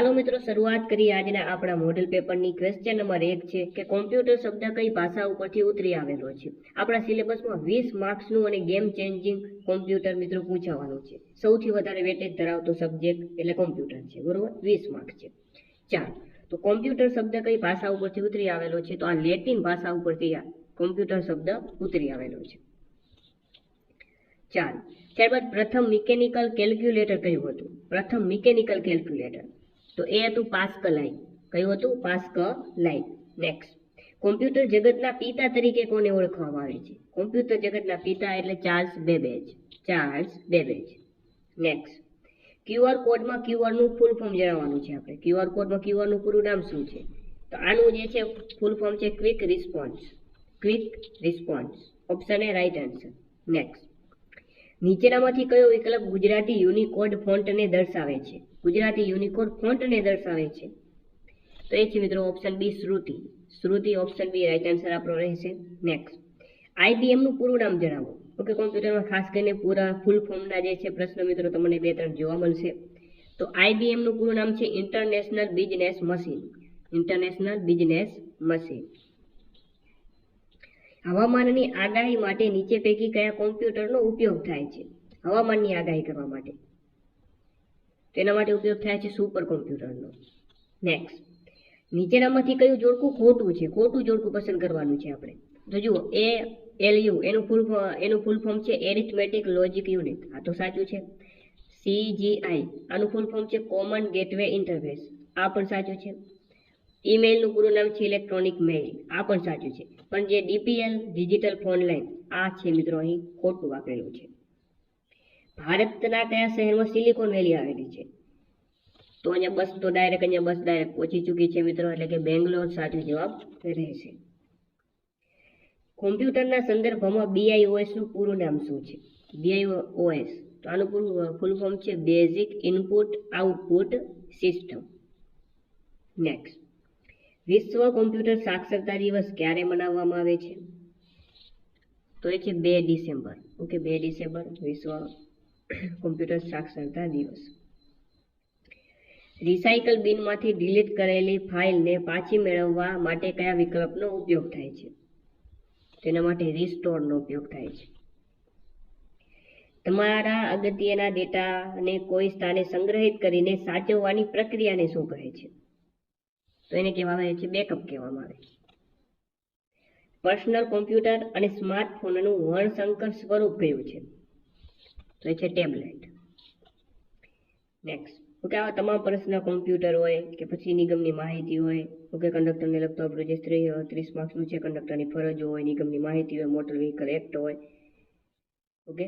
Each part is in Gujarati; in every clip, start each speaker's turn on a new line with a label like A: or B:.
A: ચાલો મિત્રો શરૂઆત કરીએ આજના આપણા મોડેલ પેપરની. ક્વેશ્ચન નંબર 1 છે કે કોમ્પ્યુટર શબ્દ કઈ ભાષા ઉપરથી ઉતરી આવેલો છે. આપણા સિલેબસમાં 20 માર્ક્સનું અને ગેમ ચેન્જિંગ કોમ્પ્યુટર મિત્રો પૂછાવાનું છે. સૌથી વધારે વેટેજ ધરાવતો સબ્જેક્ટ એટલે કોમ્પ્યુટર છે, બરોબર. 20 માર્ક્સ છે. ચાલો, તો કોમ્પ્યુટર શબ્દ કઈ ભાષા ઉપરથી ઉતરી આવેલો છે? તો આ લેટિન ભાષા ઉપરથી આ કોમ્પ્યુટર શબ્દ ઉતરી આવેલો છે. ચાલો, ત્યારબાદ પ્રથમ મિકેનિકલ કેલ્ક્યુલેટર કયું હતું? પ્રથમ મિકેનિકલ કેલ્ક્યુલેટર તો એ હતું પાસ્કલાઇન. કયું હતું? પાસ્કલાઇન. નેક્સ્ટ, કોમ્પ્યુટર જગતના પિતા તરીકે કોને ઓળખવામાં આવે છે? કોમ્પ્યુટર જગતના પિતા એટલે Charles Babbage. Charles Babbage. Next, QR કોડમાં ક્યુઆર નું ફૂલ ફોર્મ જણાવવાનું છે આપણે. ક્યુઆર કોડમાં ક્યુઆર નું પૂરું નામ શું છે? તો આનું જે છે ફૂલ ફોર્મ છે quick response. Quick response. Option A right answer. Next, નીચેનામાંથી કયો વિકલ્પ ગુજરાતી યુનિકોડ ફોન્ટને દર્શાવે છે? ગુજરાતી યુનિકોડ ફોન્ટને દર્શાવે છે તો એ છે મિત્રો ઓપ્શન બી શ્રુતિ. શ્રુતિ ઓપ્શન બી રાઈટ આન્સર આપણો રહેશે. નેક્સ્ટ, આઈબીએમ નું પૂરું નામ જણાવો. ઓકે, કોમ્પ્યુટરમાં ખાસ કરીને પૂરા ફૂલ ફોર્મના જે છે પ્રશ્ન મિત્રો તમને 2-3 જોવા મળશે. તો આઈબીએમ નું પૂરું નામ છે international business machine. International business machine. હવામાનની આગાહી માટે નીચે પૈકી કયા કોમ્પ્યુટરનો ઉપયોગ થાય છે? હવામાનની આગાહી કરવા માટે તેના માટે ઉપયોગ થાય છે સુપર કોમ્પ્યુટરનો. નેક્સ્ટ, નીચેનામાંથી કયું જોડકું ખોટું છે? ખોટું જોડકું પસંદ કરવાનું છે આપણે. તો જુઓ, ALU એનું ફૂલ ફોર્મ છે એરિથમેટિક લોજિક યુનિટ. આ તો સાચું છે. CGI આનું ફૂલ ફોર્મ છે કોમન ગેટવે ઇન્ટરફેસ. આ પણ સાચું છે. ઈમેલનું પૂરું નામ છે ઇલેક્ટ્રોનિક મેઇલ. આ પણ સાચું છે. પણ જે DPL ડિજિટલ ફોન લાઈન આ છે મિત્રો અહીં ખોટું આપેલું છે. ભારતના કયા શહેરમાં સિલિકોન વેલી આવેલી છે? તો અહીંયા બસ ડાયરેક્ટ પહોંચી ચૂકી છે મિત્રો, એટલે કે બેંગ્લોર સાચો જવાબ રહેશે. કોમ્પ્યુટરના સંદર્ભમાં BIOS નું પૂરું નામ શું છે? BIOS તો આનું ફૂલ ફોર્મ છે basic input output system. Next, વિશ્વ કોમ્પ્યુટર સાક્ષરતા દિવસ ક્યારે મનાવવામાં આવે છે? તો એ છે 2 ડિસેમ્બર. ઓકે, 2 ડિસેમ્બર વિશ્વ કોમ્પ્યુટર સાક્ષરતા દિવસ. રિસાયકલ બિનમાંથી ડિલીટ કરેલી ફાઇલને પાછી મેળવવા માટે કયા વિકલ્પનો ઉપયોગ થાય છે? તેના માટે રિસ્ટોરનો ઉપયોગ થાય છે. તમારા અગત્યના ડેટાને કોઈ સ્થાને સંગ્રહિત કરીને સાચવવાની પ્રક્રિયાને શું કહે છે? તો એને કહેવામાં આવે છે બેકઅપ કહેવામાં આવે છે. પર્સનલ કોમ્પ્યુટર અને સ્માર્ટફોનનું વર્ણસંકર સ્વરૂપ કયું છે? તો એ છે ટેબ્લેટ. નેક્સ્ટ, ઓકે, આવા તમામ પર્સનલ કોમ્પ્યુટર હોય કે પછી નિગમની માહિતી હોય. ઓકે, કંડક્ટરને લગતો આપણું જે 30 માર્ક્સનું છે કંડક્ટરની ફરજો હોય, નિગમની માહિતી હોય, મોટર વ્હીકલ એક્ટ હોય, ઓકે,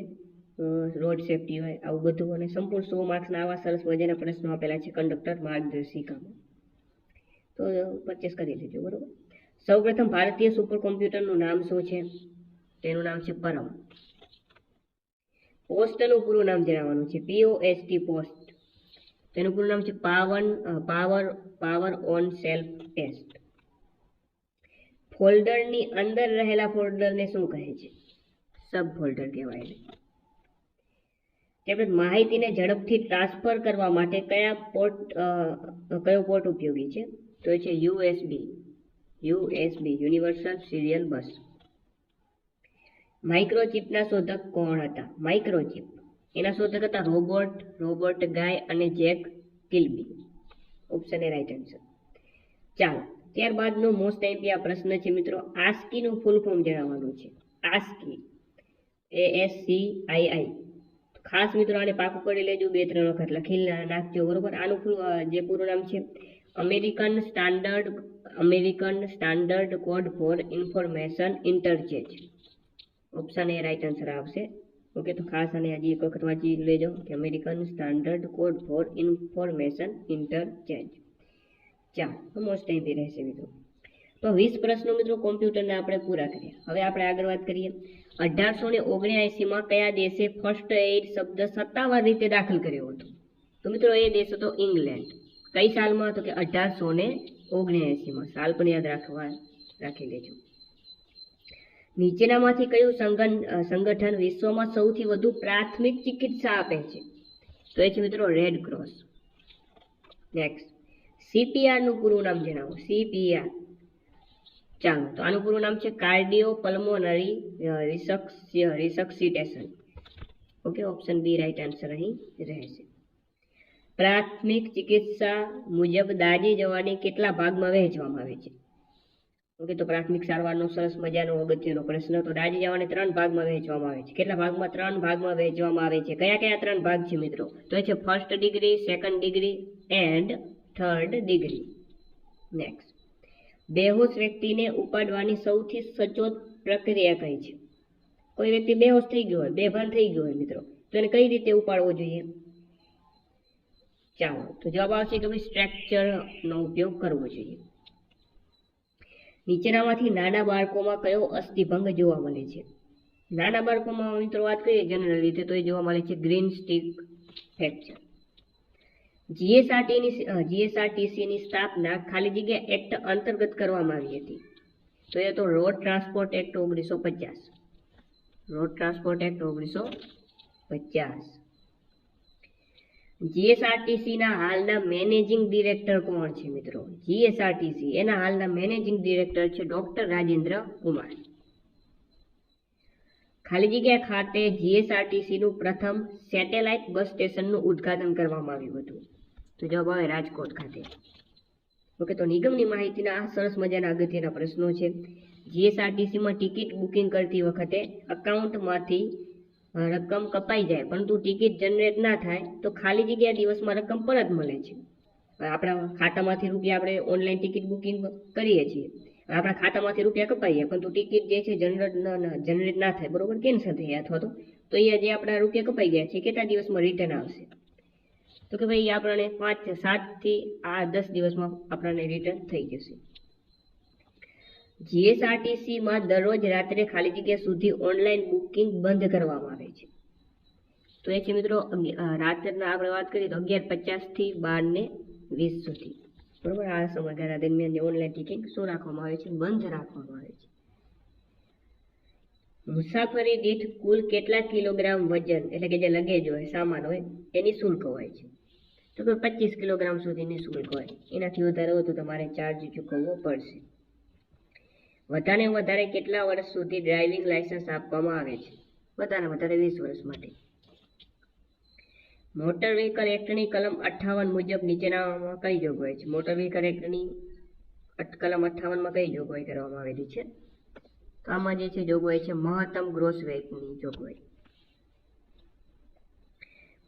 A: રોડ સેફ્ટી હોય, આવું બધું. અને સંપૂર્ણ 100 માર્ક્સના આવા સરસ મજાના પ્રશ્નો આપેલા છે કંડક્ટર માર્ગદર્શિકામાં. તો પરચેસ કરી લેજો, બરોબર. સૌપ્રથમ ભારતીય સુપર કોમ્પ્યુટરનું નામ શું છે? તેનું નામ છે પરમ. પોસ્ટનું પૂરું નામ જણાવવાનું છે. POST post. તેનું પૂરું નામ છે પાવર ઓન સેલ્ફ ટેસ્ટ. ફોલ્ડરની અંદર રહેલા ફોલ્ડરને શું કહે છે? સબ ફોલ્ડર કહેવાય છે. ત્યારબાદ માહિતીને ઝડપથી ટ્રાન્સફર કરવા માટે કયો પોર્ટ ઉપયોગી છે? તો એ છે USB યુનિવર્સલ સિરિયલ બસ. માઇક્રોચિપના શોધક કોણ હતા? માઇક્રોચિપ એના શોધક હતા રોબર્ટ ગાય અને Jack Kilby. Option A right answer. ચાલો, ત્યારબાદનો મોસ્ટ આઈપી આ પ્રશ્ન છે મિત્રો. ASCII નું ફૂલ ફોર્મ જણાવવાનું છે. ASCII ASCII. ખાસ મિત્રો આને પાકું કરી લેજો, 2-3 વખત લખી નાખજો, બરોબર. આનું જે પૂરું નામ છે American standard code four information interchange. Option A right answer આવશે. ઓકે, તો ખાસ આને હજી એક વખત વાંચી લેજો કે American standard code four information interchange. ચાલો, મોસ્ટ ટાઈમ રહેશે મિત્રો. તો 20 પ્રશ્નો મિત્રો કોમ્પ્યુટરના આપણે પૂરા કરીએ. હવે આપણે આગળ વાત કરીએ. 1879માં કયા દેશે ફર્સ્ટ એઇડ શબ્દ સત્તાવાર રીતે દાખલ કર્યો હતો? તો મિત્રો એ દેશ હતો ઇંગ્લેન્ડ. કઈ સાલમાં? તો કે 1879માં. સાલ પણ યાદ રાખી લેજો. નીચેનામાંથી કયું સંગઠન વિશ્વમાં સૌથી વધુ પ્રાથમિક ચિકિત્સા આપે છે? તો એ છે મિત્રો રેડ ક્રોસ. નેક્સ્ટ, CPR નું પૂરું નામ જણાવો. CPR. ચાલો, તો આનું પૂરું નામ છે cardio pulmonary resuscitation. Okay, option B right answer અહીં રહેશે. પ્રાથમિક ચિકિત્સા મુજબ દાઝી જવાને કેટલા ભાગમાં વહેંચવામાં આવે છે? ઓકે, તો પ્રાથમિક સારવારનો સરસ મજાનો અગત્યનો પ્રશ્ન. તો દાઝી જવાને 3 ભાગમાં વહેંચવામાં આવે છે. કેટલા ભાગમાં? 3 ભાગમાં વહેંચવામાં આવે છે. કયા કયા 3 ભાગ છે મિત્રો? તો એ છે first degree, second degree and third degree. Next, બેહોશ વ્યક્તિને ઉપાડવાની સૌથી સચોટ પ્રક્રિયા કઈ છે? કોઈ વ્યક્તિ બેહોશ થઈ ગયો હોય, બેભાન થઈ ગયો હોય મિત્રો, તો એને કઈ રીતે ઉપાડવો જોઈએ? ચાલો, તો જવાબ આવશે કે ભાઈ સ્ટ્રેક્ચરનો ઉપયોગ કરવો જોઈએ. નીચેનામાંથી નાના બાળકોમાં કયો અસ્થિભંગ જોવા મળે છે? નાના બાળકોમાં મિત્રો વાત કરીએ જનરલ રીતે તો એ જોવા મળે છે ગ્રીન સ્ટીક ફ્રેક્ચર. જીએસઆરટીસીની સ્થાપના ખાલી જગ્યા એક્ટ અંતર્ગત કરવામાં આવી હતી. તો એ તો road transport act 1950. Road transport act 1950. જીએસઆરટીસીના હાલના મેનેજિંગ ડિરેક્ટર કોણ છે મિત્રો? જીએસઆરટીસી એના હાલના મેનેજિંગ ડિરેક્ટર છે ડોક્ટર રાજેન્દ્ર કુમાર. ખાલી જગ્યા ખાતે જીએસઆરટીસીનું પ્રથમ સેટેલાઇટ બસ સ્ટેશનનું ઉદ્ઘાટન કરવામાં આવ્યું હતું. તો જવાબ આવે રાજકોટ ખાતે. ઓકે, તો નિગમની માહિતીના આ સરસ મજાના અગત્યના પ્રશ્નો છે. જીએસઆરટીસીમાં ટિકિટ બુકિંગ કરતી વખતે અકાઉન્ટમાંથી રકમ કપાઈ જાય પરંતુ ટિકિટ જનરેટ ના થાય તો ખાલી જગ્યા દિવસમાં રકમ પરત મળે છે. આપણા ખાતામાંથી રૂપિયા આપણે ઓનલાઈન ટિકિટ બુકિંગ કરીએ છીએ, આપણા ખાતામાંથી રૂપિયા કપાઈ જાય પરંતુ ટિકિટ જે છે જનરેટ ના થાય, બરોબર, કેન્સલ થઈ જાય અથવા તો એ જે આપણા રૂપિયા કપાઈ ગયા છે કેટલા દિવસમાં રિટર્ન આવશે? તો કે ભાઈ આપણને 7 થી 10 દિવસમાં આપણને રિટર્ન થઈ જશે. જીએસઆરટીસીમાં દરરોજ રાત્રે ખાલી જગ્યા સુધી ઓનલાઈન બુકિંગ બંધ કરવામાં આવે છે. તો એ છે મિત્રો રાત્રના આપણે વાત કરીએ તો 11:50 થી 12:20 સુધી, બરોબર. આ સમયગાળા દરમિયાન જે ઓનલાઈન ટિકિટ શું રાખવામાં આવે છે? બંધ રાખવામાં આવે છે. મુસાફરી દીઠ કુલ કેટલા કિલોગ્રામ વજન એટલે કે જે લગેજ હોય, સામાન હોય, એની શુલ્ક હોય છે? તો કે 25 કિલોગ્રામ સુધીની શુલ્ક હોય. એનાથી વધારે હોય તો તમારે ચાર્જ ચૂકવવો પડશે. વધારે વધારે કેટલા વર્ષ સુધી ડ્રાઇવિંગ લાયસન્સ આપવામાં આવે છે? વધારે વધારે 20 વર્ષ માટે. મોટર વ્હીકલ એક્ટની કલમ 58 મુજબ નીચેનામાં કઈ જોગવાઈ છે? મોટર વ્હીકલ એક્ટની કલમ 58 માં કઈ જોગવાઈ કરવામાં આવેલી છે? તો આમાં જે છે જોગવાઈ છે મહત્તમ ગ્રોસ વેઇટની જોગવાઈ.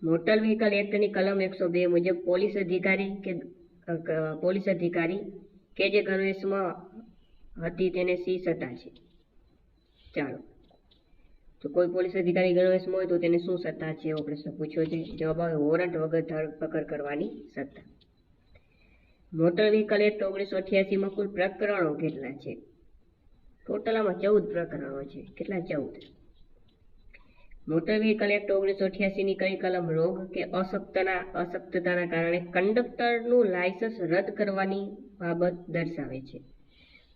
A: મોટર વ્હીકલ એક્ટની કલમ 102 મુજબ પોલીસ અધિકારી કે જે ગણવેશમાં હતી તેને શી સત્તા છે? ચાલો, તો કોઈ પોલીસ અધિકારી ગણવેશમાં હોય તો તેને શું સત્તા છે એવો પ્રશ્ન પૂછ્યો છે. જવાબ આવે વોરંટ વગર ધરપકડ કરવાની સત્તા. મોટર વ્હીકલ એક્ટ 1988 માં કુલ પ્રકરણો કેટલા છે? ટોટલ આમાં 14 પ્રકરણો છે. કેટલા? 14. મોટર વ્હીકલ એક્ટ 1988 ની કઈ કલમ રોગ કે અશક્તતાના કારણે કંડક્ટરનું લાયસન્સ રદ કરવાની બાબત દર્શાવે છે?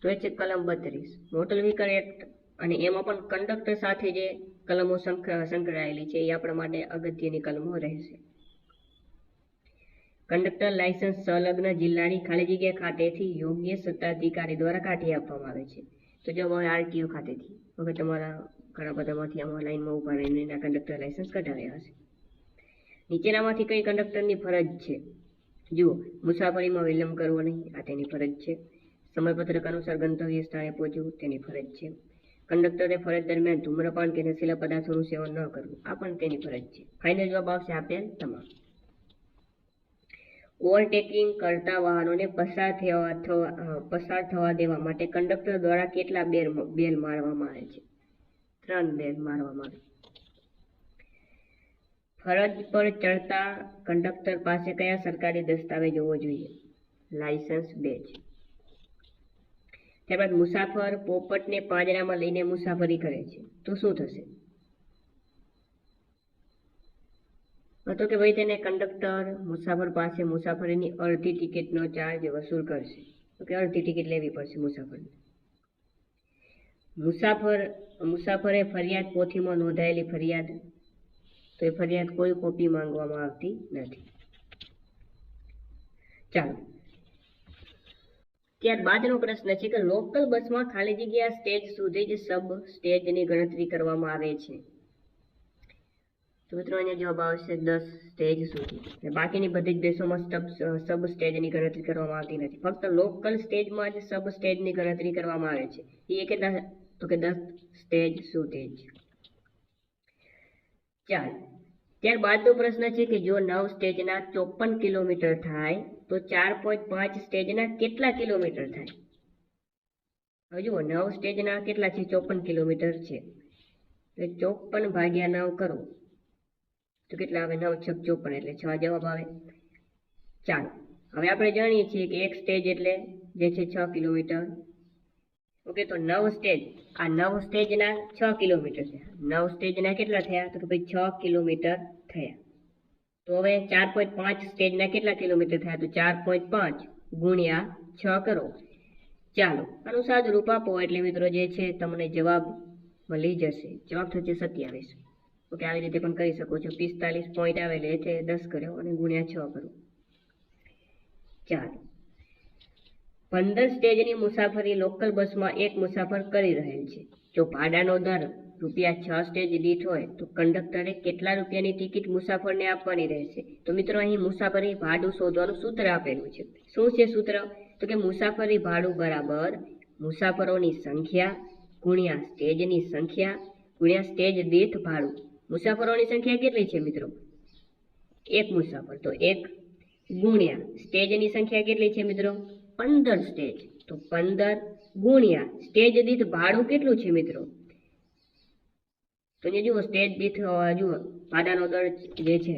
A: તો એ છે કલમ 32 મોટર વ્હીકલ એક્ટ. અને એમાં પણ કંડક્ટર સાથે જે કલમો સંકળાયેલી છે એ આપણા માટે અગત્યની કલમો રહેશે. કંડક્ટર લાયસન્સ સંલગ્ન જિલ્લાની ખાલી જગ્યા ખાતેથી યોગ્ય સત્તાધિકારી દ્વારા કાઢી આપવામાં આવે છે. તો જવાબ આવે આરટીઓ ખાતેથી. હવે તમારા ઘણા બધામાંથી આમાં લાઈનમાં ઉભા રહીને એના કંડક્ટર લાયસન્સ કઢાવ્યા હશે. નીચેનામાંથી કઈ કંડક્ટરની ફરજ છે? જુઓ, મુસાફરીમાં વિલંબ કરવો નહીં, આ તેની ફરજ છે. સમયપત્રક અનુસાર ગંતવ્ય સ્થાને પહોંચવું, તેની ફરજ છે. કંડક્ટરે ફરજ દરમિયાન ધૂમ્રપાન કે નશીલા પદાર્થોનું સેવન ન કરવું, આ પણ તેની ફરજ છે. ફાઇનલ જવાબ આવશે આપેલ તમામ. ઓવરટેકિંગ કરતા વાહનોને પસાર થવા દેવા માટે કંડક્ટર દ્વારા કેટલા બેલ મારવામાં આવે છે? 3 બેલ મારવામાં આવે. ફરજ પર ચડતા કંડક્ટર પાસે કયા સરકારી દસ્તાવેજ હોવો જોઈએ? લાયસન્સ, બેજ. ત્યારબાદ મુસાફર પોપટને પાંજરામાં લઈને મુસાફરી કરે છે તો શું થશે? તો કે ભાઈ તેને કંડક્ટર મુસાફર પાસે મુસાફરીની અડધી ટિકિટનો ચાર્જ વસૂલ કરશે. તો કે અડધી ટિકિટ લેવી પડશે મુસાફરને. મુસાફરે ફરિયાદ પોથીમાં નોંધાયેલી ફરિયાદ, તો એ ફરિયાદ કોઈ કોપી માંગવામાં આવતી નથી. ચાલો, ત્યારબાદનો પ્રશ્ન છે કે લોકલ બસમાં ખાલી જગ્યા સ્ટેજ સુધી જ સબ સ્ટેજની ગણતરી કરવામાં આવે છે. તો મિત્રો અહીંયા જવાબ આવશે 10 સ્ટેજ સુધી. બાકીની બધી જ બસોમાં સબ સ્ટેજની ગણતરી કરવામાં આવતી નથી. ફક્ત લોકલ સ્ટેજમાં જ સબ સ્ટેજની ગણતરી કરવામાં આવે છે. એ કેટલા? તો કે 10 સ્ટેજ સુધી જ. ચાલો, ત્યારબાદનો પ્રશ્ન છે કે જો 9 સ્ટેજના 54 કિલોમીટર થાય તો 4.5 સ્ટેજના કેટલા કિલોમીટર થાય? હવે જુઓ, 9 સ્ટેજના કેટલા છે? 54 કિલોમીટર છે. એટલે 54 ભાગ્યા 9 કરો તો કેટલા આવે? 9 × 6 = 54, એટલે 6 જવાબ આવે. ચાલો, હવે આપણે જાણીએ છીએ કે એક સ્ટેજ એટલે જે છે 6 કિલોમીટર. ઓકે, તો 9 સ્ટેજ, આ 9 સ્ટેજના 6 કિલોમીટર થયા. 9 સ્ટેજના કેટલા થયા? તો કે ભાઈ 6 કિલોમીટર થયા. તો હવે 4.5 સ્ટેજના કેટલા કિલોમીટર થયા? તો 4.5 ગુણ્યા 6 કરો. ચાલો, આનું સાદું રૂપ આપો એટલે મિત્રો જે છે તમને જવાબ મળી જશે. જવાબ થશે 27. ઓકે, આવી રીતે પણ કરી શકો છો. 45 પોઈન્ટ આવેલે છે, 10 કર્યો અને ગુણ્યા 6 કરો. ચાલો, 15 સ્ટેજની મુસાફરી લોકલ બસમાં એક મુસાફર કરી રહેલ છે. જો ભાડાનો દર ₹6 સ્ટેજ દીઠ હોય તો કંડક્ટરે કેટલા રૂપિયાની ટિકિટ મુસાફરને આપવાની રહેશે? તો મિત્રો અહીં મુસાફરી ભાડું શોધવાનું સૂત્ર આપેલું છે. શું છે સૂત્ર? તો કે મુસાફરી ભાડું બરાબર મુસાફરોની સંખ્યા ગુણ્યા સ્ટેજની સંખ્યા ગુણ્યા સ્ટેજ દીઠ ભાડું. મુસાફરોની સંખ્યા કેટલી છે મિત્રો? 1 મુસાફર, તો 1 ગુણ્યા સ્ટેજની સંખ્યા કેટલી છે મિત્રો? 15 સ્ટેજ, તો 15 ગુણ્યા સ્ટેજ દીઠ ભાડું કેટલું છે મિત્રો? તો અહીંયા જુઓ, સ્ટેજ દીઠ જુઓ ભાડાનો દર જે છે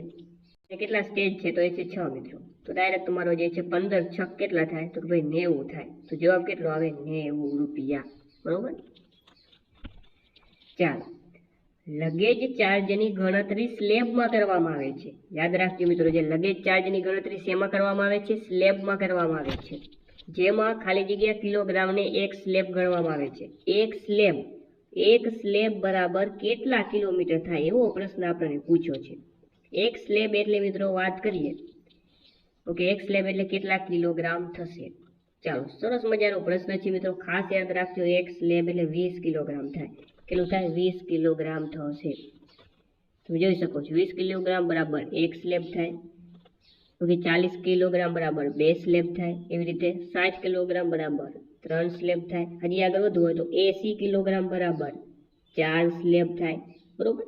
A: એ કેટલા સ્ટેજ છે? તો એ છે 6 મિત્રો. તો ડાયરેક્ટ તમારો જે છે 15 × 6 કેટલા થાય? તો ભાઈ 90 થાય. તો જવાબ કેટલો આવે? 90 રૂપિયા. બરોબર. ચાલો, લગેજ ચાર્જની ગણતરી સ્લેબમાં કરવામાં આવે છે. યાદ રાખજો મિત્રો, જે લગેજ ચાર્જની ગણતરી શેમાં કરવામાં આવે છે? સ્લેબમાં કરવામાં આવે છે. જેમાં ખાલી જગ્યા કિલોગ્રામને એક સ્લેબ ગણવામાં આવે છે. એક સ્લેબ બરાબર કેટલા કિલોમીટર થાય? એવો પ્રશ્ન આપણને પૂછ્યો છે. એક સ્લેબ એટલે મિત્રો વાત કરીએ, ઓકે, એક સ્લેબ એટલે કેટલા કિલોગ્રામ થશે? ચાલો, સરસ મજાનો પ્રશ્ન છે મિત્રો. ખાસ યાદ રાખજો, એક સ્લેબ એટલે 20 કિલોગ્રામ થાય. કેટલું થાય? 20 કિલોગ્રામ થશે. તમે જોઈ શકો છો, 20 કિલોગ્રામ બરાબર એક સ્લેબ થાય. ઓકે, 40 કિલોગ્રામ બરાબર 2 સ્લેબ થાય. એવી રીતે 60 કિલોગ્રામ બરાબર 3 સ્લેબ થાય. હજી આગળ વધવું હોય તો 80 કિલોગ્રામ બરાબર 4 સ્લેબ થાય. બરોબર.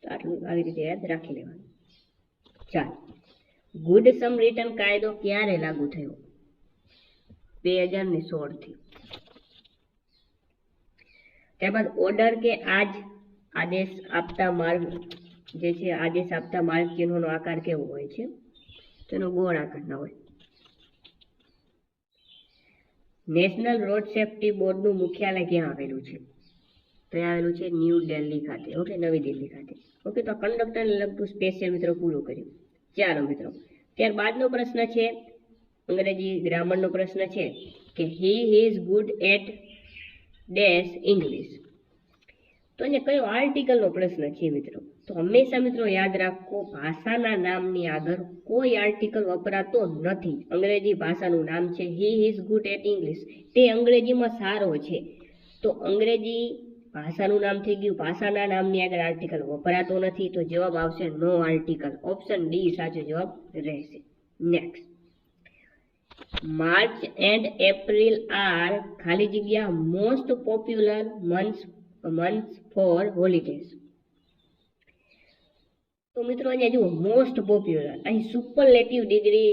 A: તો આટલું આવી રીતે યાદ રાખી લેવાનું. ચાલો, ગુડ સમરિટન કાયદો ક્યારે લાગુ થયો? 2016 થી. ત્યારબાદ ઓર્ડર કે આદેશ આપતા માર્ગ જે છે, આદેશ આપતા માર્ગ ચિહ્નોનો આકાર કેવો હોય છે? તેનો ગોળ આકારનો હોય. નેશનલ રોડ સેફ્ટી બોર્ડનું મુખ્યાલય ક્યાં આવેલું છે? તો એ આવેલું છે ન્યૂ દિલ્હી ખાતે. ઓકે, નવી દિલ્હી ખાતે. ઓકે, તો કંડક્ટરને લગતું સ્પેશિયલ મિત્રો પૂરું કર્યું. ચાલો મિત્રો, ત્યારબાદનો પ્રશ્ન છે અંગ્રેજી ગ્રામરનો પ્રશ્ન છે કે he is good at dash English. તો અહીંયા કયો આર્ટિકલનો પ્રશ્ન છે મિત્રો? તો હંમેશા મિત્રો યાદ રાખો, ભાષાના નામની આગળ કોઈ આર્ટિકલ વપરાતો નથી. અંગ્રેજી ભાષાનું નામ છે he is good at English. તે અંગ્રેજીમાં સારો છે. તો અંગ્રેજી ભાષાનું નામ થઈ ગયું. ભાષાના નામની આગળ આર્ટિકલ વપરાતો નથી. તો જવાબ આવશે નો આર્ટિકલ. ઓપ્શન ડી સાચો જવાબ રહેશે. Next, March and April are ખાલી જગ્યા most popular months for holidays. તો મિત્રો અહીંયા જુઓ, મોસ્ટ પોપ્યુલર, અહીં સુપરલેટિવ ડિગ્રી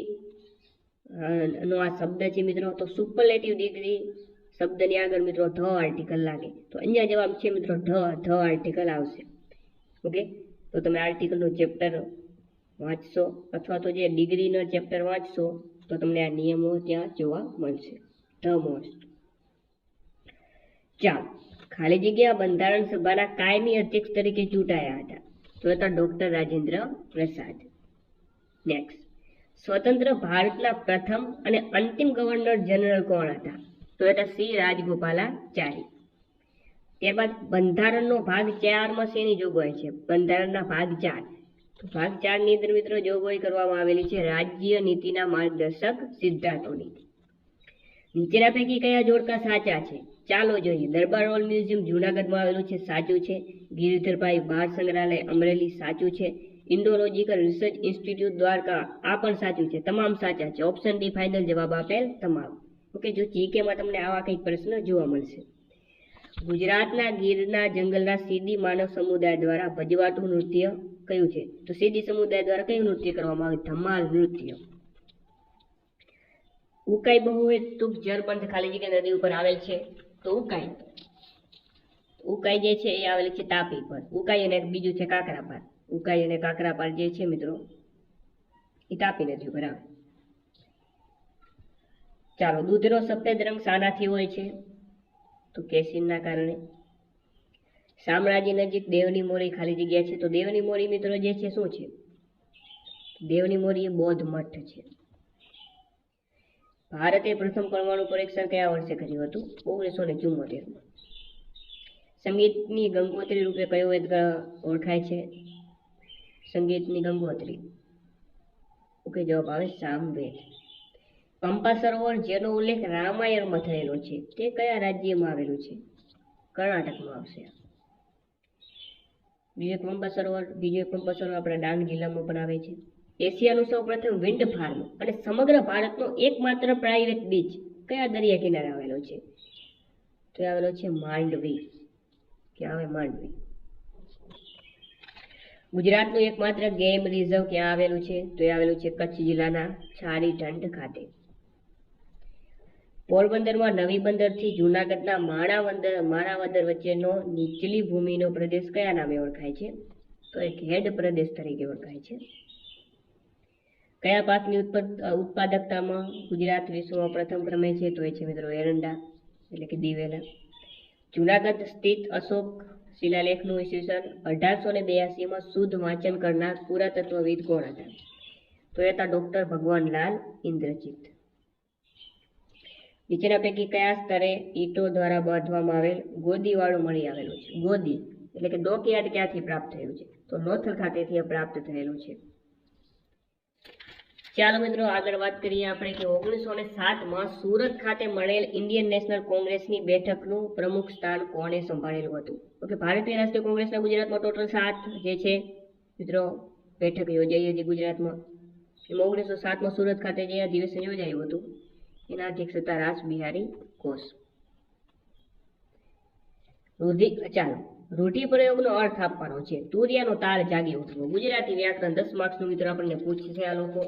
A: નો આ શબ્દ છે મિત્રો. તો સુપરલેટિવ ડિગ્રી શબ્દની આગળ મિત્રો ધ આર્ટિકલ લાગે. તો અહીંયા જવાબ છે મિત્રો ધ આર્ટિકલ આવશે. ઓકે, તો તમે આર્ટિકલનું ચેપ્ટર વાંચશો અથવા તો જે ડિગ્રીનો ચેપ્ટર વાંચશો તો તમને આ નિયમો ત્યાં જોવા મળશે. The most. ચાલો, ખાલી જગ્યા બંધારણ સભાના કાયમી અધ્યક્ષ તરીકે ચૂંટાયા હતા. તો હતા ડોક્ટર રાજેન્દ્ર પ્રસાદ. નેક્સ્ટ, સ્વતંત્ર ભારતના પ્રથમ અને અંતિમ ગવર્નર જનરલ કોણ હતા? તો હતા શ્રી રાજગોપાલાચારી. ત્યારબાદ બંધારણનો ભાગ 4 માં શેની જોગવાઈ છે? બંધારણના ભાગ 4. તો ભાગ 4 ની અંદર મિત્રો જોગવાઈ કરવામાં આવેલી છે રાજ્ય નીતિના માર્ગદર્શક સિદ્ધાંતોની. નીચેના પૈકી કયા જોડકા સાચા છે? ચાલો જોઈએ. દરબાર રોડ મ્યુઝિયમ જૂનાગઢમાં આવેલું છે, સાચું છે. ગિરિધરભાઈ બાળ સંગ્રહાલય અમરેલી, સાચું છે. ઇન્ડોલોજીકલ રિસર્ચ ઇન્સ્ટિટ્યૂટ દ્વારકા, આ પણ સાચું છે. તમામ સાચા છે. ઓપ્શન ડી ફાઇનલ જવાબ આપેલ તમામ. ઓકે, જો જીકેમાં તમને આવા કંઈક પ્રશ્ન જોવા મળશે. ગુજરાતના ગીરના જંગલના સીડી માનવ સમુદાય દ્વારા ભજવાતું નૃત્ય કયું છે? તો સીડી સમુદાય દ્વારા કયું નૃત્ય કરવામાં આવે? ધમાલ નૃત્ય. ઉકાઈ બહુહેતુક જળબંધ ખાલી જગ્યા નદી ઉપર આવેલ છે, તો ઉકાઈ જે છે એ આવેલ છે તાપી પર. ઉકાઈ અને બીજું છે કાકરાપાર. ઉકાઈ અને કાકરાપાર જે છે મિત્રો એ તાપી નદી ઉપર આવે. ચાલો, દૂધનો સફેદ રંગ શાનાથી હોય છે? તો કેસીનના કારણે. શામળાજી નજીક દેવની મોરી ખાલી જગ્યા છે, તો દેવની મોરી મિત્રો જે છે શું છે? દેવની મોરી એ બૌદ્ધ મઠ છે. ભારતે પ્રથમ પરમાણુ પરીક્ષણ કયા વર્ષે કર્યું હતું? 1974માં. સંગીતની ગંગોત્રી રૂપે કયો વેદ ઓળખાય છે? સંગીતની ગંગોત્રી. ઓકે, જવાબ આવે સામવેદ. પંપા સરોવર જેનો ઉલ્લેખ રામાયણમાં થયેલો છે તે કયા રાજ્યમાં આવેલું છે? કર્ણાટકમાં આવશે. બીજો પંપા સરોવર આપણા ડાંગ જિલ્લામાં પણ આવે છે. એશિયાનું સૌ પ્રથમ વિન્ડ ફાર્મ અને સમગ્ર ભારતનો એકમાત્ર પ્રાઇવેટ બીચ કયા દરિયા કિનારે આવેલો છે? તો આવેલો છે માંડવી. ક્યાં આવે? માંડવી. ગુજરાતનું એકમાત્ર ગેમ રિઝર્વ ક્યાં આવેલું છે? તો એ આવેલું છે કચ્છ જિલ્લાના છારીઢંઢ ખાતે. પોરબંદરમાં નવી બંદરથી જૂનાગઢના માણાવદર વચ્ચેનો નીચલી ભૂમિનો પ્રદેશ કયા નામે ઓળખાય છે? તો એક હેડ પ્રદેશ તરીકે ઓળખાય છે. કયા પાકની ઉત્પાદકતામાં ગુજરાત વિશ્વમાં પ્રથમ ક્રમે છે? તો એ છે મિત્રો એરંડા એટલે કે દિવેલા. જૂનાગઢ સ્થિત અશોક શિલાલેખનું ઈસવીસન 1882માં શુદ્ધ વાંચન કરનાર પુરાતત્વવિદ કોણ હતા? તો એ હતા ડોક્ટર ભગવાનલાલ ઇન્દ્રજીત. નીચેના પૈકી કયા સ્તરે ઈંટો દ્વારા બાંધવામાં આવેલ ગોદીવાળું મળી આવેલું છે? ગોદી એટલે કે ડોકયાર્ડ ક્યાંથી પ્રાપ્ત થયું છે? તો લોથલ ખાતેથી પ્રાપ્ત થયેલું છે. ચાલો મિત્રો, આગળ વાત કરીએ આપણે કે 1907માં સુરત ખાતે મળેલ ઇન્ડિયન નેશનલ કોંગ્રેસની બેઠકનું પ્રમુખ સ્થાન કોણે સંભાળેલું હતું? ઓકે, ભારતીય રાષ્ટ્રીય કોંગ્રેસના ગુજરાતમાં ટોટલ 7 જે છે મિત્રો બેઠક યોજાઈ હતી ગુજરાતમાં. એમાં 1907માં સુરત ખાતે જે અધિવેશન યોજાયું હતું એના અધ્યક્ષ હતા રાસ બિહારી ઘોષ. ચાલો, રૂઢિપ્રયોગનો અર્થ આપવાનો છે. તુરિયાનો તાર જાગી ઉઠવો. ગુજરાતી વ્યાકરણ 10 માર્ક્સનું મિત્રો આપણને પૂછશે આ લોકો.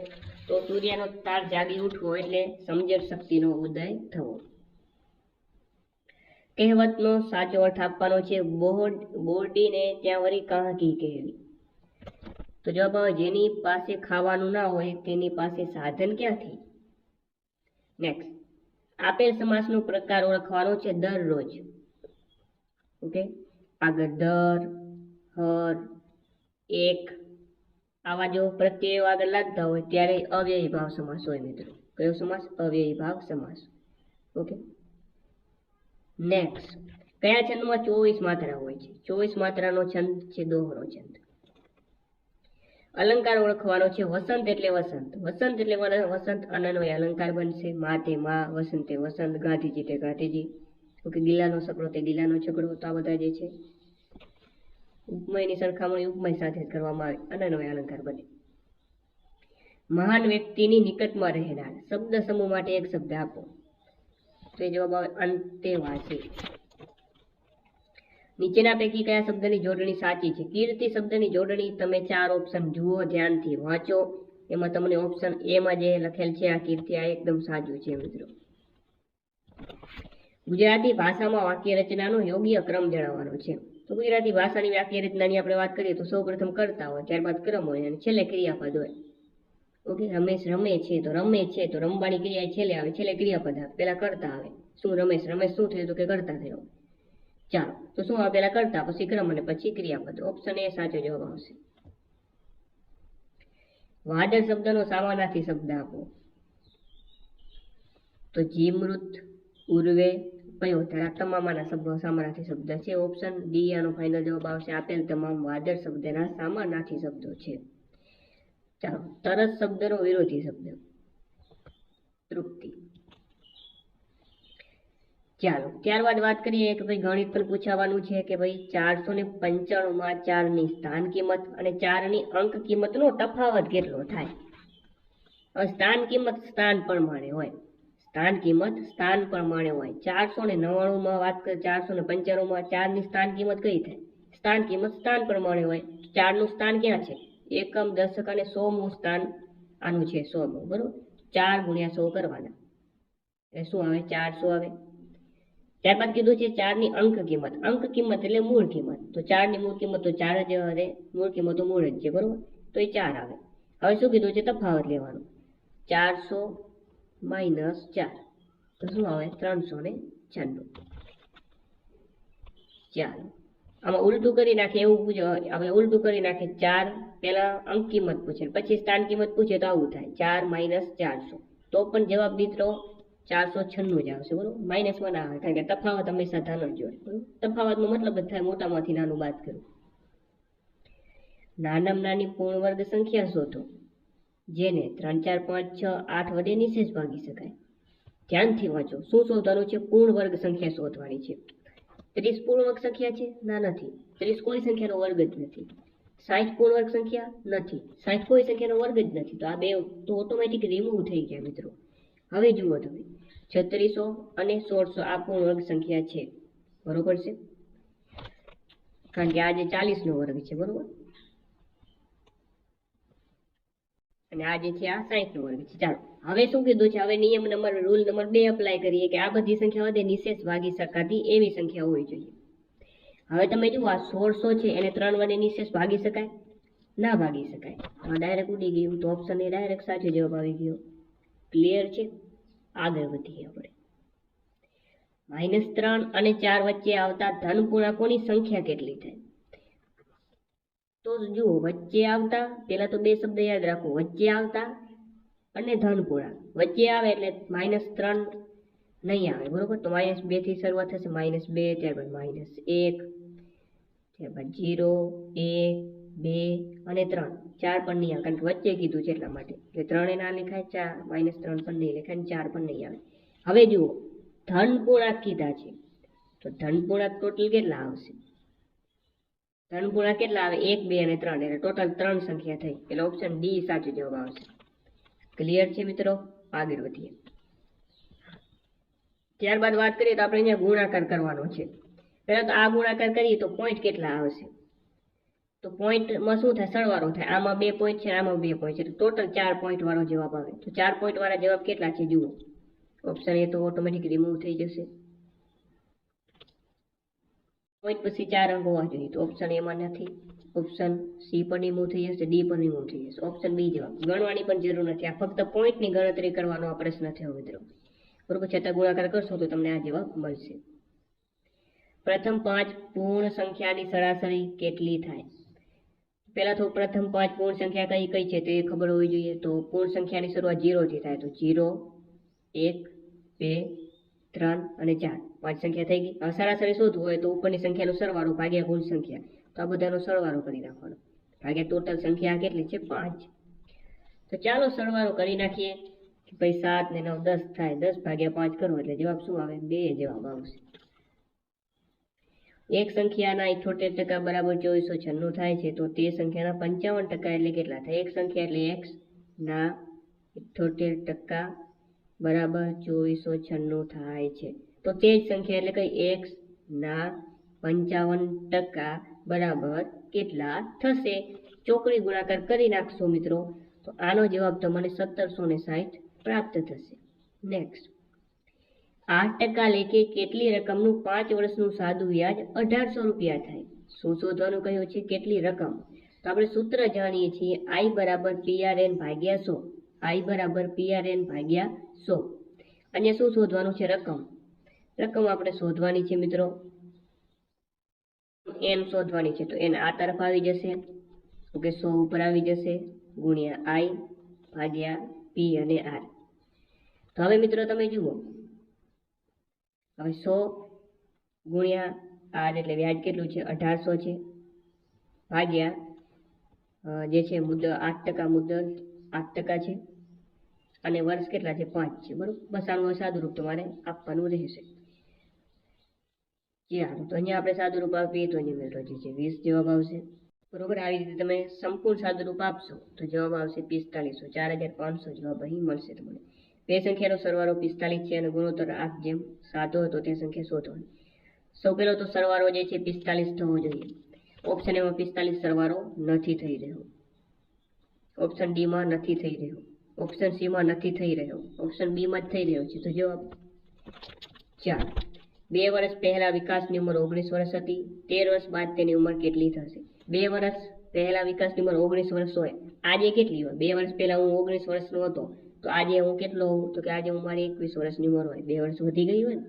A: તો તુરિયાનો તાર જાગી ઉઠવો એટલે સમજણ શક્તિનો ઉદય થવો. કહેવતનો સાચો અર્થ આપવાનો છે. બોરડીને ત્યાં વળી કાંકી કહેવી. તો જવાબ આવે જેની પાસે ખાવાનું ના હોય તેની પાસે સાધન ક્યાંથી? નેક્સ્ટ, આપેલ સમાસનો પ્રકાર ઓળખવાનો છે. દરરોજ. ઓકે, આગળ દર, હર, એક આવા જો પ્રત્યયો આગળ લાગતા હોય ત્યારે અવ્યયી ભાવ સમાસ હોય મિત્રો. કયો સમાસ? અવ્યયી ભાવ સમાસ. ઓકે, નેક્સ્ટ, કયા છંદમાં 24 માત્રા હોય છે? 24 માત્રાનો છંદ છે દોહરો છંદ. અલંકાર ઓળખવાનો છે. વસંત એટલે વસંત. વસંત એટલે વસંત અનન્વય અલંકાર બનશે. મા તે મા, વસંતે વસંત, ગાંધીજી તે ગાંધીજી. ઓકે, ગિલ્લાનો છકડો તે ગિલ્લાનો છકડો. તો આ બધા જે છે ઉપમયની સરખામણી ઉપમય સાથે કરવામાં આવે અનન્વય અલંકાર બને. મહાન વ્યક્તિની નિકટમાં રહેનાર શબ્દ સમૂહ માટે એક શબ્દ આપો. તો એ જવાબ આવે અંતેવાસી. નીચેના પૈકી કયા શબ્દની જોડણી સાચી છે? કીર્તિ શબ્દની જોડણી. તમે 4 ઓપ્શન જુઓ, ધ્યાનથી વાંચો. એમાં તમને ઓપ્શન એ માં જે લખેલ છે આ કીર્તિ આ એકદમ સાચું છે મિત્રો. ગુજરાતી ભાષામાં વાક્ય રચનાનો યોગ્ય ક્રમ જણાવવાનો છે. તો ગુજરાતી ભાષાની વાક્ય રચનાની આપણે વાત કરીએ તો સૌપ્રથમ કર્તા હોય, ત્યારબાદ ક્રમ હોય અને છેલ્લે ક્રિયાપદ હોય. ઓકે, રમેશ રમે છે તો રમે છે તો રમવાની ક્રિયા છેલ્લે આવે, છેલ્લે ક્રિયાપદ આવે, પેલા કર્તા આવે. શું રમેશ? રમેશ શું થયું? તો કે કર્તા થયો. ચાલો, તો શું આવે? પેલા કર્તા, પછી ક્રમ અને પછી ક્રિયાપદ. ઓપ્શન એ સાચો જવાબ આવશે. વાદળ શબ્દનો સામાનાર્થી શબ્દ આપો. તો જીમૃત, ઉર્વે, કયો? તમામના શબ્દો સામાનાર્થી શબ્દ છે. ઓપ્શન ડી આનો ફાઇનલ જવાબ આવશે. આપેલ તમામ વાદળ શબ્દના સામાનાર્થી શબ્દો છે. ચાલો, તરસ શબ્દનો વિરોધી શબ્દ. તૃપ્તિ. ચાલો ત્યારબાદ વાત કરીએ કે ભાઈ ગણિત પણ પૂછાવાનું છે કે ભાઈ 495 માં 4 ની સ્થાન કિંમત અને 4 ની અંક કિંમતનો તફાવત કેટલો થાય. હવે સ્થાન કિંમત સ્થાન પ્રમાણે હોય, સ્થાન કિંમત સ્થાન પ્રમાણે હોય. 499 માં વાત કરીએ, 495 માં 4 ની સ્થાન કિંમત કઈ થાય? સ્થાન કિંમત સ્થાન પ્રમાણે હોય. 4 નું સ્થાન ક્યાં છે? એકમ, દશક અને 100મું સ્થાન આનું છે 100મું, બરોબર. 4 ગુણ્યા 100 કરવાના એટલે શું આવે? 400 આવે. ત્યારબાદ કીધું છે 4 ની અંક કિંમત. અંક કિંમત એટલે મૂળ કિંમત. તો 4 ની મૂળ કિંમત તો 4 જ આવે, મૂળ કિંમત તો મૂળ જ છે, બરોબર. તો એ 4 આવે. હવે શું કીધું છે? તફાવત લેવાનો. 400 માઇનસ 4 તો શું આવે? 396. ચાલો આમાં ઉલટું કરી નાખે એવું પૂછો. આપણે ઉલટું કરી નાખે. 4 પહેલા અંક કિંમત પૂછે, પછી સ્થાન કિંમત પૂછે તો આવું થાય. 4 માઇનસ 400 તો પણ જવાબ મિત્રો 496 જ આવશે, બરોબર. માઇનસમાં ના આવે, કારણ કે તફાવત હંમેશા ધન જ હોય, બરોબર. તફાવતનો મતલબ જ થાય મોટામાંથી નાનું બાદ કરવું. નાનામાં નાની પૂર્ણ વર્ગ સંખ્યા શોધો જેને 3, 4, 5, 6, 8 વડે નિશેષ ભાગી શકાય. ધ્યાનથી વાંચો. શું શોધવાનું છે? પૂર્ણ વર્ગ સંખ્યા શોધવાની છે. 30 પૂર્ણ વર્ગ સંખ્યા છે? ના, નથી. 30 કોઈ સંખ્યાનો વર્ગ જ નથી. 60 પૂર્ણ વર્ગ સંખ્યા નથી. 60 કોઈ સંખ્યાનો વર્ગ જ નથી. તો આ બે તો ઓટોમેટિક રિમૂવ થઈ ગયા મિત્રો. હવે જુઓ તમે, 3600 અને 1600 આ પૂર્ણ વર્ગ સંખ્યા છે, બરોબર છે, કારણ કે આ જે 40નો વર્ગ છે, બરોબર, અને આ જે છે આ 60નો વર્ગ છે. ચાલો હવે શું કીધું છે? હવે નિયમ નંબર રૂલ નંબર 2 એપ્લાય કરીએ કે આ બધી સંખ્યા વડે નિશેષ ભાગી શકાતી એવી સંખ્યા હોવી જોઈએ. હવે તમે જુઓ આ 1600 છે એને 3 વડે નિશેષ ભાગી શકાય? ના ભાગી શકાય. ડાયરેક્ટ ઉડી ગયું તો ઓપ્શન એ ડાયરેક્ટ સાચો જવાબ આવી ગયો. ક્લિયર છે? આગળ વધીએ આપણે. -3 અને 4 વચ્ચે આવતા ધન પૂર્ણાંકોની સંખ્યા કેટલી થાય? તો જુઓ, વચ્ચે આવતા, પેલા તો બે શબ્દ યાદ રાખો, વચ્ચે આવતા અને ધન પૂર્ણાંક. વચ્ચે આવે એટલે -3 નહીં આવે, બરોબર. તો -2 થી શરૂઆત થશે. -2, ત્યારબાદ -1, ત્યારબાદ 0, 1, 2 અને 3. 4 પણ નહીં આવે, કારણ કે વચ્ચે કીધું છે એટલા માટે. એટલે 3 ના લખાય, -3 પણ નહીં લખાય, 4 પણ નહીં આવે. હવે જુઓ, ધન પૂર્ણાંક કીધા છે તો ધન પૂર્ણાંક ટોટલ કેટલા આવશે? ધન પૂર્ણાંક કેટલા આવે? 1, 2 અને 3, એટલે ટોટલ 3 સંખ્યા થઈ. એટલે ઓપ્શન ડી સાચો જવાબ આવશે. ક્લિયર છે મિત્રો? આગળ વધીએ. ત્યારબાદ વાત કરીએ તો આપણે અહીંયા ગુણાકાર કરવાનો છે. પહેલા તો આ ગુણાકાર કરીએ તો પોઈન્ટ કેટલા આવશે? તો પોઈન્ટમાં શું થાય? સરવાળો થાય. આમાં 2 પોઈન્ટ છે, આમાં 2 પોઈન્ટ છે, ટોટલ 4 પોઈન્ટ વાળો જવાબ આવે. તો 4 પોઈન્ટ વાળા જવાબ કેટલા છે જુઓ. ઓપ્શન એ તો ઓટોમેટિક રિમૂવ થઈ જશે. પોઈન્ટ પછી 4 અંક હોવા જોઈએ, તો ઓપ્શન એમાં નથી. ઓપ્શન સી પણ રિમૂવ થઈ જશે, ડી પણ રિમૂવ થઈ જશે. ઓપ્શન બી જવાબ. ગણવાની પણ જરૂર નથી. આ ફક્ત પોઈન્ટની ગણતરી કરવાનો આ પ્રશ્ન થયો મિત્રો, બરોબર. છતાં ગુણાકાર કરશો તો તમને આ જવાબ મળશે. પ્રથમ 5 પૂર્ણ સંખ્યાની સરાસરી કેટલી થાય? પહેલા તો પ્રથમ 5 પૂર્ણ સંખ્યા કઈ કઈ છે તે ખબર હોવી જોઈએ. તો પૂર્ણ સંખ્યાની શરૂઆત 0 થી થાય. તો 0, 1, 2, 3 અને 4, 5 સંખ્યા થઈ ગઈ. હવે સરાસરી શોધવું હોય તો ઉપરની સંખ્યાનો સરવાળો ભાગ્યા કુલ સંખ્યા. તો આ બધાનો સરવાળો કરી નાખવાનો, ભાગ્યા ટોટલ સંખ્યા કેટલી છે? 5. તો ચાલો સરવાળો કરી નાખીએ. ભાઈ 7 ને 9 10 થાય. 10 ભાગ્યા 5 કરો એટલે જવાબ શું આવે? 2 જવાબ આવશે. એક સંખ્યાના 78% બરાબર 2496 થાય છે તો તે સંખ્યાના 55% એટલે કેટલા થાય? એક સંખ્યા એટલે x ના 78% બરાબર 2496 થાય છે. તો તે જ સંખ્યા એટલે કઈ? x ના 55% બરાબર કેટલા થશે? ચોકડી ગુણાકાર કરી નાખશો મિત્રો તો આનો જવાબ તમને 1760 પ્રાપ્ત થશે. નેક્સ્ટ, 8% લેખે કેટલી રકમનું 5 વર્ષનું સાદું વ્યાજ 1800 રૂપિયા થાય? શું શોધવાનું કહ્યું છે? કેટલી રકમ? તો આપણે સૂત્ર જાણીએ છીએ, I બરાબર PRN ભાગ્યા 100. I બરાબર PRN ભાગ્યા 100. અહીંયા શું શોધવાનું છે? રકમ. રકમ આપણે શોધવાની છે મિત્રો. n શોધવાની છે તો n આ તરફ આવી જશે, ઓકે, 100 ઉપર આવી જશે, ગુણ્યા I ભાગ્યા P અને R. તો હવે મિત્રો તમે જુઓ, હવે 100 ગુણ્યા R એટલે વ્યાજ કેટલું છે? 1800 છે, ભાગ્યા જે છે મુદ્દત 8% મુદ્દત 8% છે, અને વર્ષ કેટલા છે? 5 છે, બરોબર. બસ આનું સાદું રૂપ તમારે આપવાનું રહેશે. ચાલો તો અહીંયા આપણે સાદું રૂપ આપીએ તો અહીંયા મેળવો છે 20 જવાબ આવશે બરોબર. આવી રીતે તમે સંપૂર્ણ સાદું રૂપ આપશો તો જવાબ આવશે 4500, 4500 જવાબ અહીં મળશે તમને. બે સંખ્યાનો સરવાળો 45 છે અને ગુણોત્તર 8:7 હતો તે સંખ્યા શોધવાની. સૌ પહેલો તો સરવાળો જે છે 45 થવો જોઈએ. ઓપ્શન એમાં 45 સરવાળો નથી થઈ રહ્યો, ઓપ્શન ડી માં નથી થઈ રહ્યો, ઓપ્શન સી માં નથી થઈ રહ્યો, ઓપ્શન બી માં જ થઈ રહ્યો છે. તો જવાબ 4. 2 વર્ષ પહેલા વિકાસની ઉંમર 19 વર્ષ હતી. 13 વર્ષ બાદ તેની ઉંમર કેટલી થશે? 2 વર્ષ પહેલા વિકાસની ઉંમર 19 વર્ષ હોય, આજે કેટલી હોય? 2 વર્ષ પહેલા હું 19 વર્ષનો હતો તો આજે હું કેટલો હોઉં? તો કે આજે હું મારી 21 વર્ષની ઉંમર હોય. 2 વર્ષ વધી ગઈ હોય ને.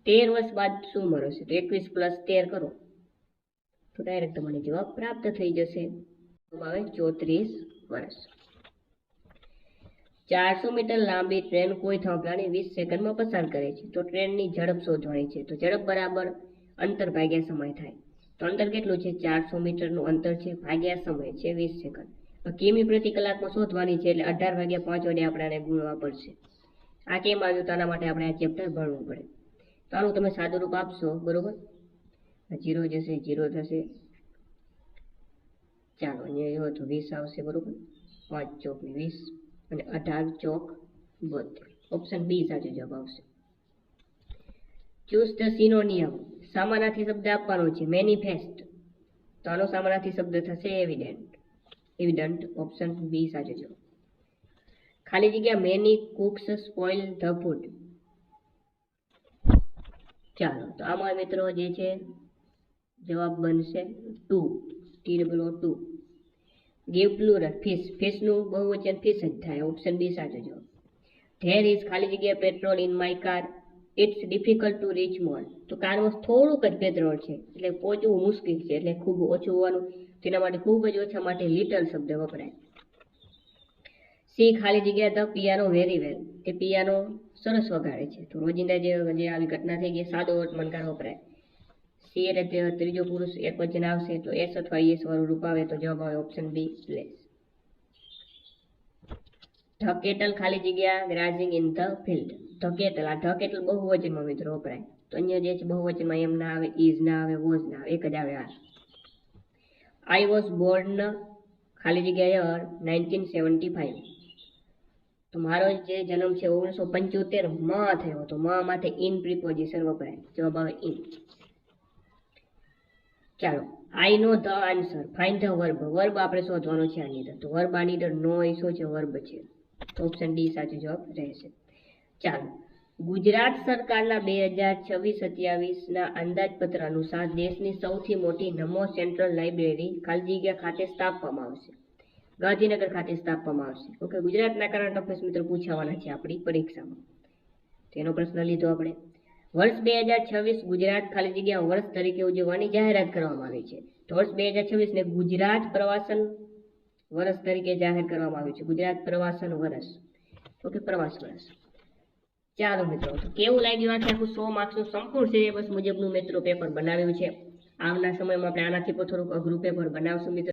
A: 13 વર્ષ બાદ શું ઉંમર હશે? તો 21 + 13 કરો તો ડાયરેક્ટ તમને જવાબ પ્રાપ્ત થઈ જશે. હવે 34 વર્ષ. 400 મીટર લાંબી ટ્રેન કોઈ થાંભલાને 20 સેકન્ડમાં પસાર કરે છે તો ટ્રેનની ઝડપ શોધવાની છે. તો ઝડપ બરાબર અંતર ભાગ્યા સમય થાય. તો અંતર કેટલું છે? 400 મીટરનું અંતર છે ભાગ્યા સમય છે 20 સેકન્ડ. કિમી પ્રતિ કલાકમાં શોધવાની છે એટલે 18/5 વડે આપણે ગુણવા પડશે. આ કેમ આવ્યું? તો આના માટે આપણે આ ચેપ્ટર ભણવું પડે. તો આનું તમે સાદું રૂપ આપશો બરોબર. 0 જશે 0 થશે. ચાલો અહીંયા એવું તો 20 આવશે બરોબર. 5 ચોક 20 અને 18 ચોક 72. ઓપ્શન બી સાચો જવાબ આવશે. Choose the સિનોનિયમ. સામાનાર્થી શબ્દ આપવાનો છે. મેનિફેસ્ટ તો આનો સામાનાર્થી શબ્દ થશે એવિડન્ટ. એવિડન્ટ ઓપ્શન બી સાચો જવાબ. ખાલી જગ્યા many cooks spoil the food. ચાલો તો આમાં મિત્રો જે છે જવાબ બનશે 2. TWO2. Give plural fish. ફિશનું બહુવચન ફિશ જ થાય. ઓપ્શન બી સાચો જવાબ. ધેર ઇઝ ખાલી જગ્યા petrol in my car. It's difficult to reach more. તો કારમાં થોડુંક જ પેટ્રોલ છે એટલે પહોંચવું મુશ્કેલ છે એટલે ખૂબ ઓછું હોવાનું. તેના માટે ખૂબ જ ઓછા માટે લિટલ શબ્દ વપરાય. સી ખાલી જગ્યા ધ પિયાનો વેરી વેલ. તે પિયાનો સરસ વગાડે છે. તો રોજિંદા જે આવી ઘટના થઈ ગઈ સાદો વર્તમાનકાળ વપરાય. સી એટલે ત્રીજો પુરુષ એકવચન આવશે તો એસ અથવા ઈએસ વાળું રૂપ આવે તો જવાબ આવે option B less. The cattle ખાલી જગ્યા grazing in the field. The cattle. આ ધ કેટલ બહુવચનમાં મિત્રો વપરાય. તો અહીંયા જે છે બહુવચનમાં એમ ના આવે, ઇઝ ના આવે, વોઝ ના આવે, એક જ આવે આ. આઈ વોઝ બોર્ન ખાલી જગ્યા યર 1975. તો મારો જે જન્મ છે 1975 માં થયો. તો માં માથે ઇન પ્રિપોઝિશન વપરાય. જવાબ આવે ઇન. ચાલો I know the answer. Find the verb. Verb આપણે શોધવાનો છે આની અંદર. તો વર્બ આની અંદર નો એ શું છે? વર્બ છે. તો ઓપ્શન ડી સાચો જવાબ રહેશે. ચાલો ગુજરાત સરકારના 2026-27ના અંદાજપત્ર અનુસાર દેશની સૌથી મોટી નમો સેન્ટ્રલ લાઇબ્રેરી ખાલી જગ્યા ખાતે સ્થાપવામાં આવશે. ગાંધીનગર ખાતે સ્થાપવામાં આવશે. ઓકે. ગુજરાતના કરંટ અફેર્સ મિત્રો પૂછાવાના છે આપણી પરીક્ષામાં. તેનો પ્રશ્ન લીધો આપણે. વર્ષ 2026 ગુજરાત ખાલી જગ્યા વર્ષ તરીકે ઉજવવાની જાહેરાત કરવામાં આવી છે. તો વર્ષ 2026 ને ગુજરાત પ્રવાસન વર્ષ તરીકે જાહેર કરવામાં આવ્યું છે. ગુજરાત પ્રવાસન વર્ષ. ઓકે. પ્રવાસ વર્ષ. ચાલો મિત્રો તો કેવું લાગ્યું? આખું 100 માર્ક્સનું સંપૂર્ણ સિલેબસ મુજબનું મિત્રો પેપર બનાવ્યું છે. આવનાર સમયમાં આપણે આનાથી પણ થોડુંક અઘરું પેપર બનાવશું મિત્રો.